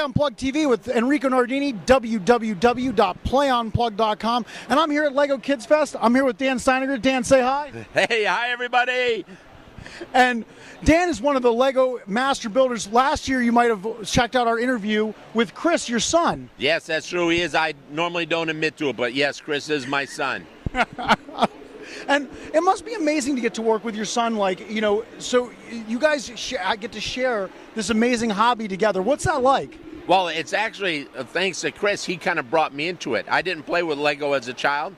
Unplugged TV with Enrico Nardini, www.playunplugged.com. And I'm here at Lego Kids Fest. I'm here with Dan Steininger. Dan, say hi. Hey, hi, everybody. And Dan is one of the Lego master builders. Last year, you might have checked out our interview with Chris, your son. Yes, that's true. He is. I normally don't admit to it, but yes, Chris is my son. And it must be amazing to get to work with your son, like, you know, so you guys get to share this amazing hobby together. What's that like? Well, it's actually thanks to Chris. He kind of brought me into it. I didn't play with Lego as a child.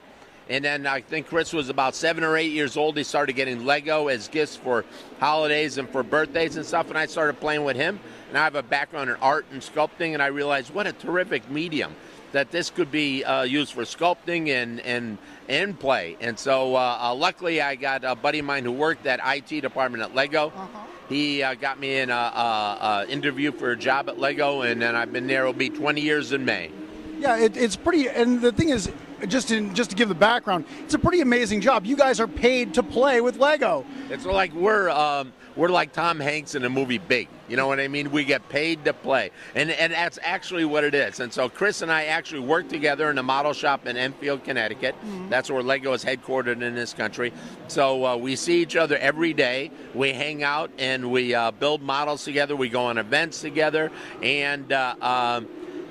And then I think Chris was about 7 or 8 years old. He started getting Lego as gifts for holidays and for birthdays and stuff. And I started playing with him. And I have a background in art and sculpting. And I realized what a terrific medium that this could be used for sculpting and play. And so luckily I got a buddy of mine who worked at IT department at Lego. He got me in an interview for a job at Lego, and then I've been there. It'll be 20 years in May. Yeah, it's pretty, and the thing is, just to give the background, it's a pretty amazing job. You guys are paid to play with Lego. It's like we're like Tom Hanks in the movie Big. You know what I mean? We get paid to play, and that's actually what it is. And so Chris and I actually work together in a model shop in Enfield, Connecticut. That's where Lego is headquartered in this country. So we see each other every day. We hang out and we build models together. We go on events together, and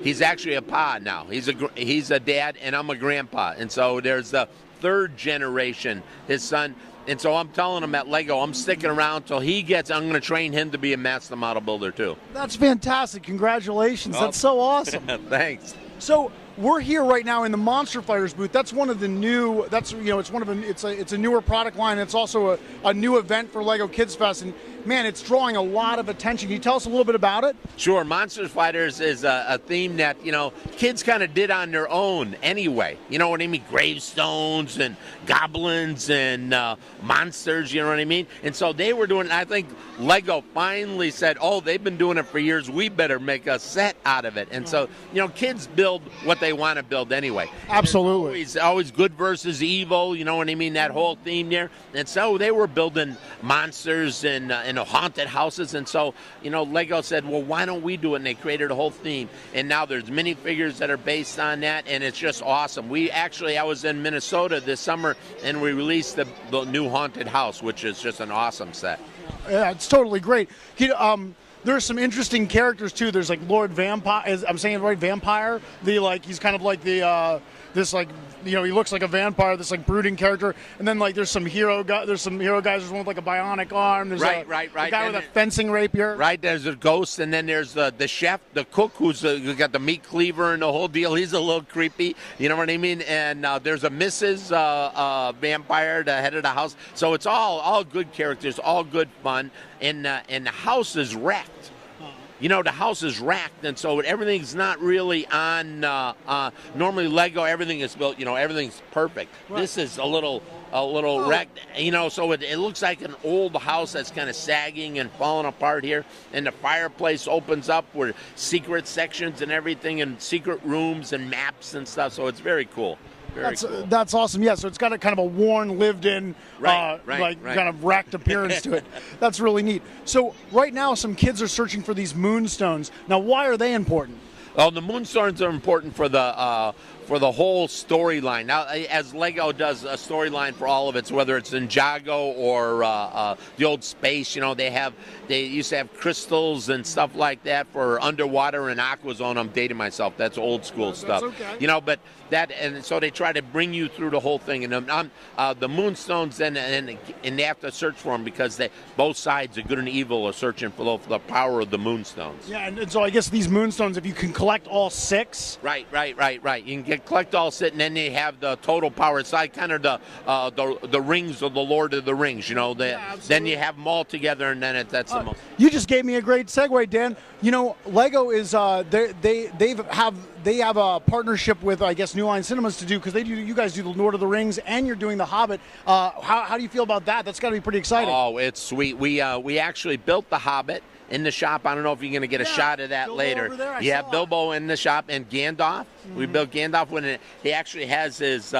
he's actually a pa now. He's a dad, and I'm a grandpa. And so there's the third generation, his son. And so I'm telling him at Lego, I'm sticking around till he gets, I'm going to train him to be a master model builder too. That's fantastic. Congratulations. That's so awesome. Thanks. So we're here right now in the Monster Fighters booth. That's one of the new, it's a newer product line. It's also a new event for Lego Kids Fest. And man, it's drawing a lot of attention. Can you tell us a little bit about it? Sure. Monster Fighters is a theme that, kids kind of did on their own anyway. You know what I mean? Gravestones and goblins and monsters, you know what I mean? And so they were doing, I think Lego finally said, oh, they've been doing it for years. We better make a set out of it. And so, kids build what they want to build anyway. Absolutely. Always good versus evil, you know what I mean? That whole theme there. And so they were building monsters and haunted houses. And so, Lego said, well, why don't we do it? And they created a whole theme. And now there's minifigures that are based on that. And it's just awesome. I was in Minnesota this summer and we released the new haunted house, which is just an awesome set. Yeah, it's totally great. There's some interesting characters too. There's like Lord Vampire. I'm saying it right, Vampire. He's kind of like he looks like a vampire. This like brooding character. And then there's some hero guys. There's one with like a bionic arm. There's a guy with a fencing rapier. Right. There's a ghost, and then there's the chef, the cook, who's got the meat cleaver and the whole deal. He's a little creepy. You know what I mean? And there's a Mrs. Vampire, the head of the house. So it's all good characters, all good fun, and the house is wrecked. The house is racked, and so everything's not really on. Normally, Lego, everything is built. Everything's perfect. Right. This is a little wrecked. So it looks like an old house that's kind of sagging and falling apart here. And the fireplace opens up with secret sections and everything, and secret rooms and maps and stuff. So it's very cool. That's awesome. Yeah, so it's got a kind of a worn, lived-in, kind of wrecked appearance to it. That's really neat. So right now, some kids are searching for these moonstones. Now, why are they important? Well, the moonstones are important for the whole storyline. Now, as Lego does a storyline for all of it, so whether it's Ninjago or the old space, they used to have crystals and stuff like that for underwater and aqua zone. I'm dating myself. That's old school stuff. Okay. But and so they try to bring you through the whole thing. And the moonstones, and they have to search for them because both sides, the good and evil, are searching for the power of the moonstones. Yeah, and so I guess these moonstones, if you can collect all 6. Right. You can collect all 6, and then they have the total power. It's like kind of the rings of the Lord of the Rings. Then you have them all together, and then that's the most. You just gave me a great segue, Dan. Lego is they have a partnership with, I guess, New Line Cinemas to do, because you guys do the Lord of the Rings and you're doing the Hobbit. How do you feel about that? That's got to be pretty exciting. Oh, it's sweet. We actually built the Hobbit in the shop. I don't know if you're going to get a shot of that Bilbo later. Over there, Bilbo in the shop, and Gandalf. We built Gandalf when he actually has his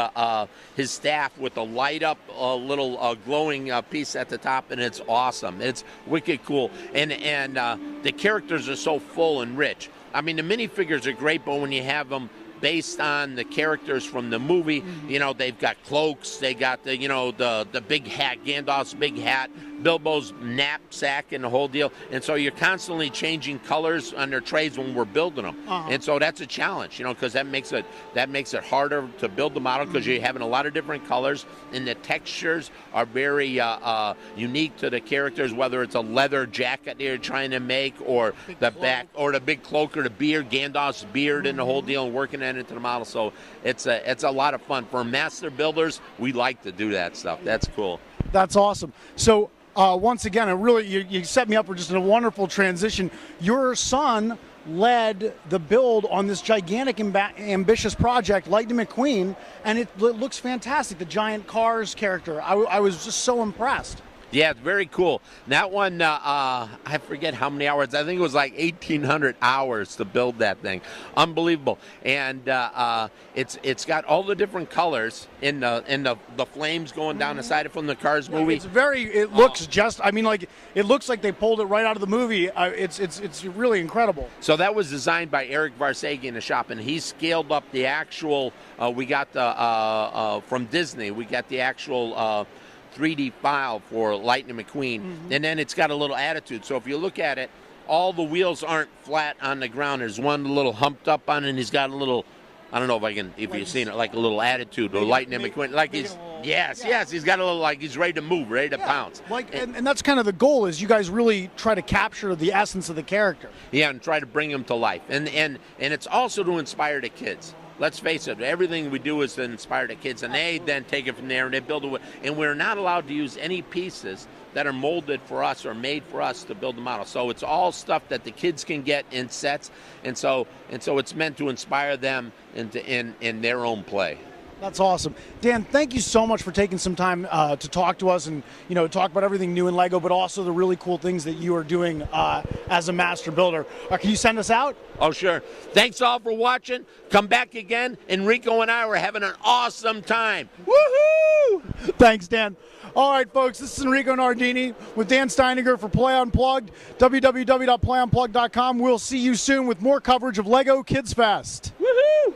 staff with a light up little glowing piece at the top, and it's awesome. It's wicked cool, and the characters are so full and rich. I mean, the minifigures are great, but when you have them based on the characters from the movie, you know, they've got cloaks, they got the, you know, the big hat, Gandalf's big hat, Bilbo's knapsack, and the whole deal. And so you're constantly changing colors on their trays when we're building them. And so that's a challenge, you know, because that makes it harder to build the model, because you're having a lot of different colors, and the textures are very unique to the characters, whether it's a leather jacket they're trying to make, or the back, or the big cloak, or the beard, Gandalf's beard, and the whole deal, and working that into the model. So it's a lot of fun. For master builders, we like to do that stuff. That's cool. That's awesome. So once again, you set me up for just a wonderful transition. Your son led the build on this gigantic, ambitious project, Lightning McQueen, and it looks fantastic. The giant Cars character. I was just so impressed. Yeah, it's very cool. That one, I forget how many hours. I think it was like 1,800 hours to build that thing. Unbelievable. And it's got all the different colors in the flames going down the side from the Cars movie. It looks just, I mean, like, it looks like they pulled it right out of the movie. It's really incredible. So that was designed by Eric Varsegi in the shop, and he scaled up the actual, we got the, from Disney, we got the actual 3D file for Lightning McQueen, and then it's got a little attitude. So if you look at it, all the wheels aren't flat on the ground. There's one little humped up on it, and he's got a little, I don't know if you've seen it, like a little attitude, or Lightning McQueen, like he's, yes, he's got a little, like he's ready to move, ready to pounce. Like, and that's kind of the goal, is you guys really try to capture the essence of the character. Yeah, and try to bring him to life. And it's also to inspire the kids. Let's face it, everything we do is to inspire the kids, and they then take it from there and they build it. And we're not allowed to use any pieces that are molded for us or made for us to build the model. So it's all stuff that the kids can get in sets, and so it's meant to inspire them in their own play. That's awesome. Dan, thank you so much for taking some time to talk to us and, you know, talk about everything new in Lego, but also the really cool things that you are doing as a master builder. Can you send us out? Oh, sure. Thanks all for watching. Come back again. Enrico and I were having an awesome time. Woohoo! Thanks, Dan. All right, folks, this is Enrico Nardini with Dan Steininger for Play Unplugged, www.playunplugged.com. We'll see you soon with more coverage of Lego Kids Fest. Woohoo!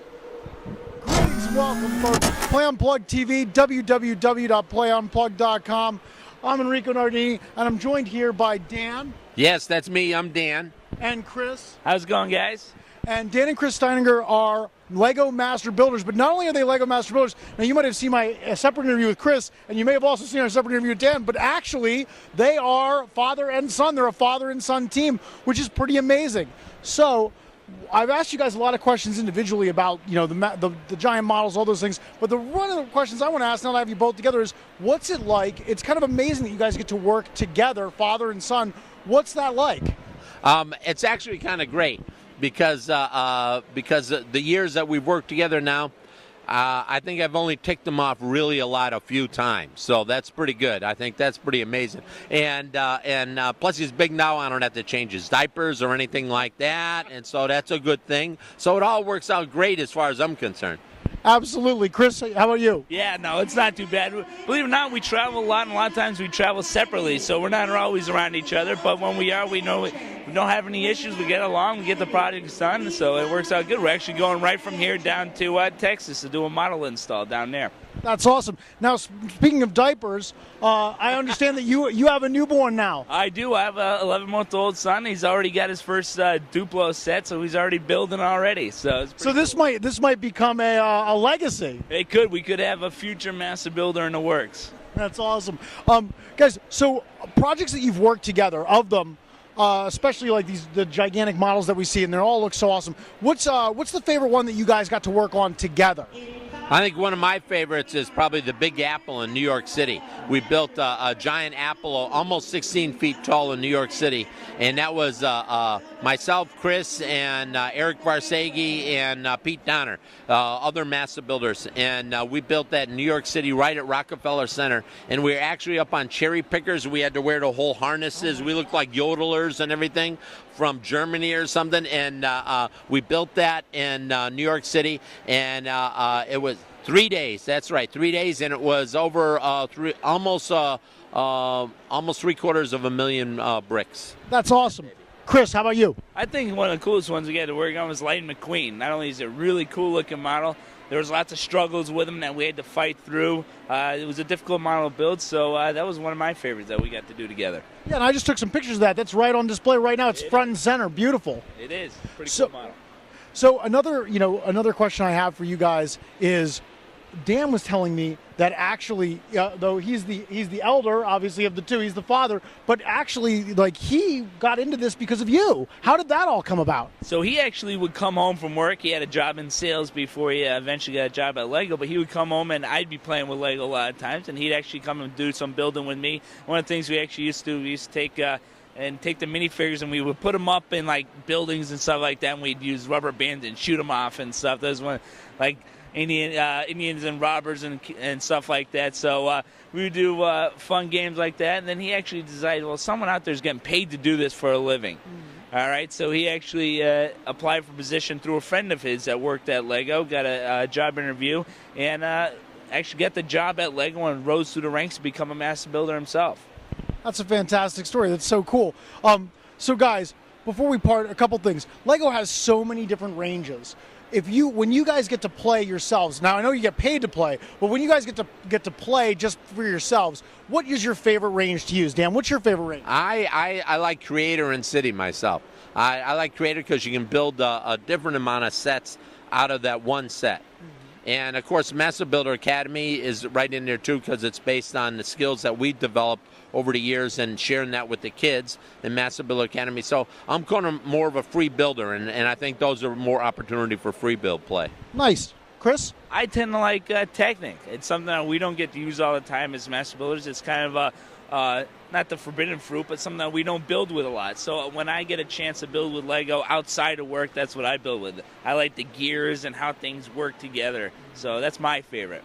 Greetings, welcome, folks. Play Unplugged TV, www.playunplugged.com. I'm Enrico Nardini, and I'm joined here by Dan. Yes, that's me. I'm Dan. And Chris. How's it going, guys? And Dan and Chris Steininger are Lego Master Builders, but not only are they Lego Master Builders, now you might have seen my separate interview with Chris, and you may have also seen our separate interview with Dan, but actually they are father and son. They're a father and son team, which is pretty amazing. So I've asked you guys a lot of questions individually about, you know, the giant models, all those things, but one of the questions I want to ask now that I have you both together is, what's it like? It's kind of amazing that you guys get to work together, father and son. What's that like? It's actually kind of great because the years that we've worked together now, I think I've only ticked them off really a few times. So that's pretty good. I think that's pretty amazing. And plus he's big now. I don't have to change his diapers or anything like that. And so that's a good thing. So it all works out great as far as I'm concerned. Absolutely. Chris, how about you? Yeah, no, it's not too bad. Believe it or not, we travel a lot, and a lot of times we travel separately, so we're not always around each other. But when we are, we know we don't have any issues. We get along. We get the project done, so it works out good. We're actually going right from here down to Texas to do a model install down there. That's awesome. Now, speaking of diapers, I understand that you have a newborn now. I do. I have a 11-month-old son. He's already got his first Duplo set, so he's already building already. So this might become a legacy. It could. We could have a future master builder in the works. That's awesome, guys. So projects that you've worked together, of them, especially like the gigantic models that we see, and they all look so awesome. What's the favorite one that you guys got to work on together? I think one of my favorites is probably the Big Apple in New York City. We built a giant apple almost 16 feet tall in New York City, and that was myself, Chris, and Eric Varsegi, and Pete Donner, other master builders. And we built that in New York City right at Rockefeller Center. And we were actually up on cherry pickers. We had to wear the whole harnesses. We looked like yodelers and everything from Germany or something. And we built that in New York City, and it was 3 days. That's right, 3 days, and it was over almost 3/4 of a million bricks. That's awesome. Chris, how about you? I think one of the coolest ones we got to work on was Lightning McQueen. Not only is it a really cool looking model, there was lots of struggles with him that we had to fight through. It was a difficult model to build, so that was one of my favorites that we got to do together. Yeah, and I just took some pictures of that. That's right on display right now. It's front and center. Beautiful. It is. Pretty cool model. So another question I have for you guys is, Dan was telling me that actually, though he's the elder, obviously, of the two, he's the father, but actually, like, he got into this because of you. How did that all come about? So he actually would come home from work. He had a job in sales before he eventually got a job at Lego, but he would come home and I'd be playing with Lego a lot of times, and he'd actually come and do some building with me. One of the things we actually used to do, we used to take the minifigures and we would put them up in, like, buildings and stuff like that, and we'd use rubber bands and shoot them off and stuff. That was one, like, Indians and robbers and stuff like that. So we would do fun games like that. And then he actually decided, well, someone out there is getting paid to do this for a living. Mm-hmm. All right. So he actually applied for a position through a friend of his that worked at Lego, got a job interview, and actually got the job at Lego and rose through the ranks to become a master builder himself. That's a fantastic story. That's so cool. So guys, before we part, a couple things. Lego has so many different ranges. When you guys get to play yourselves, now I know you get paid to play, but when you guys get to play just for yourselves, what is your favorite range to use? Dan, what's your favorite range? I like Creator and City myself. I like Creator because you can build a different amount of sets out of that one set. And of course, Master Builder Academy is right in there too because it's based on the skills that we developed over the years and sharing that with the kids in Master Builder Academy. So I'm kind of more of a free builder, and I think those are more opportunity for free build play. Nice. Chris? I tend to like Technic. It's something that we don't get to use all the time as master builders. It's kind of not the forbidden fruit, but something that we don't build with a lot. So when I get a chance to build with Lego outside of work, that's what I build with. I like the gears and how things work together. So that's my favorite.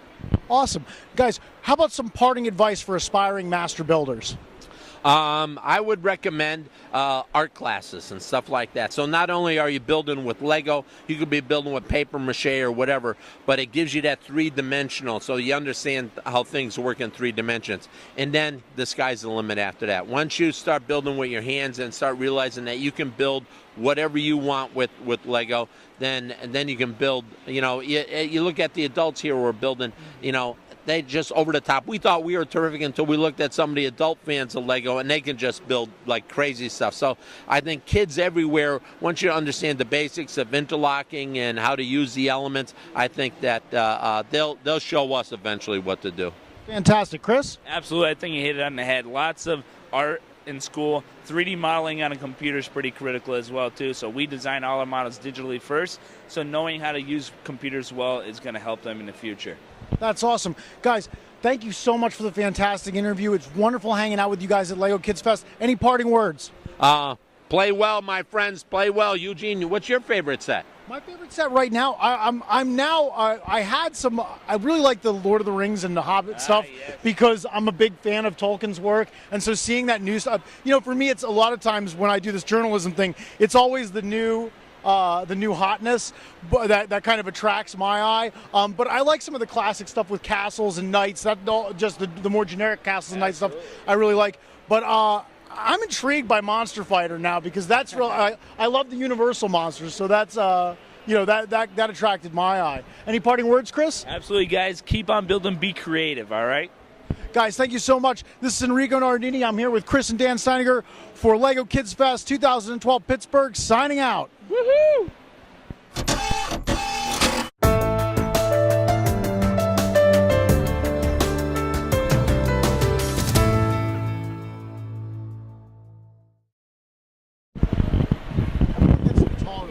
Awesome. Guys, how about some parting advice for aspiring master builders? I would recommend art classes and stuff like that. So not only are you building with Lego, you could be building with paper mache or whatever, but it gives you that three-dimensional, so you understand how things work in 3 dimensions. And then the sky's the limit after that. Once you start building with your hands and start realizing that you can build whatever you want with Lego, then you can build, you look at the adults here who are building, they just over the top. We thought we were terrific until we looked at some of the adult fans of Lego, and they can just build like crazy stuff. So I think kids everywhere, once you understand the basics of interlocking and how to use the elements, I think that they'll show us eventually what to do. Fantastic. Chris? Absolutely. I think you hit it on the head. Lots of art in school. 3D modeling on a computer is pretty critical as well too. So we design all our models digitally first. So knowing how to use computers well is going to help them in the future. That's awesome. Guys, thank you so much for the fantastic interview. It's wonderful hanging out with you guys at Lego Kids Fest. Any parting words? Play well, my friends. Play well. Eugene, what's your favorite set? My favorite set right now, I had some, I really like the Lord of the Rings and the Hobbit stuff, yes. Because I'm a big fan of Tolkien's work, and so seeing that new stuff, for me, it's a lot of times when I do this journalism thing, it's always the new hotness that kind of attracts my eye. But I like some of the classic stuff with castles and knights. That just the more generic castles and knights stuff I really like. But I'm intrigued by Monster Fighter now because that's real. I love the Universal monsters, so that's that attracted my eye. Any parting words, Chris? Absolutely, guys. Keep on building. Be creative. All right. Guys, thank you so much. This is Enrico Nardini. I'm here with Chris and Dan Steininger for Lego Kids Fest 2012 Pittsburgh. Signing out. Woohoo! Get some taller.